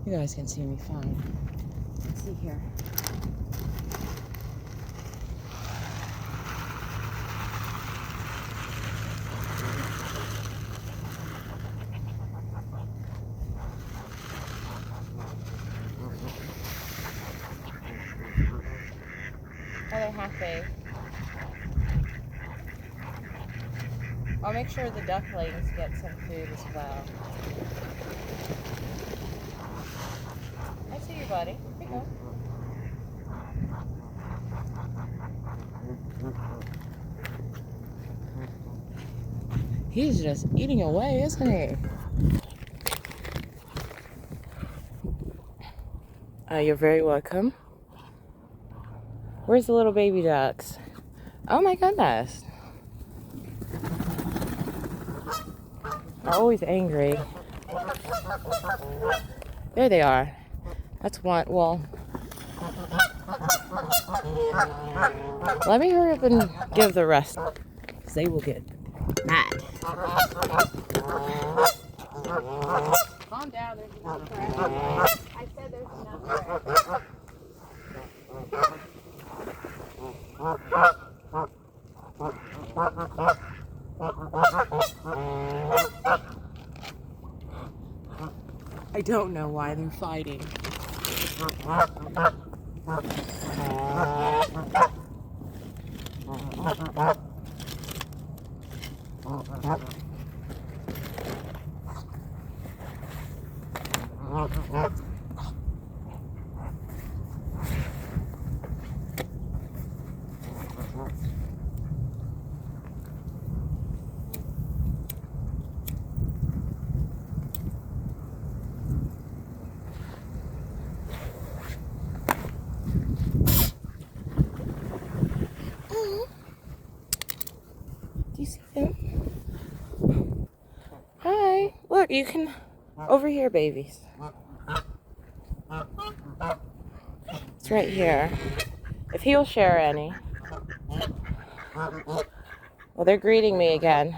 You guys can see me fine. Let's see here. Are they happy? I'll make sure the ducklings get some food as well. I see you, buddy. Here you go. He's just eating away, isn't he? You're very welcome. Where's the little baby ducks? Oh my goodness. They're always angry. There they are. That's one. Well, let me hurry up and give the rest, because they will get mad. Calm down, there's enough for everyone. I said there's enough for I don't know why they're fighting. Do you see them? Hi. Look, you can... Over here, babies. It's right here. If he'll share any. Well, they're greeting me again.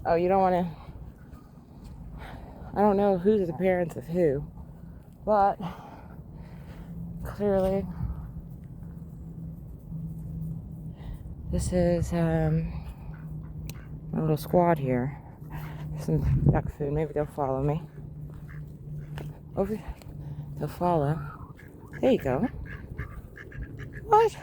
Oh, you don't want to... I don't know who's the parents of who, but clearly this is my little squad here. Some duck food. Maybe they'll follow me. Over, they'll follow. There you go. What?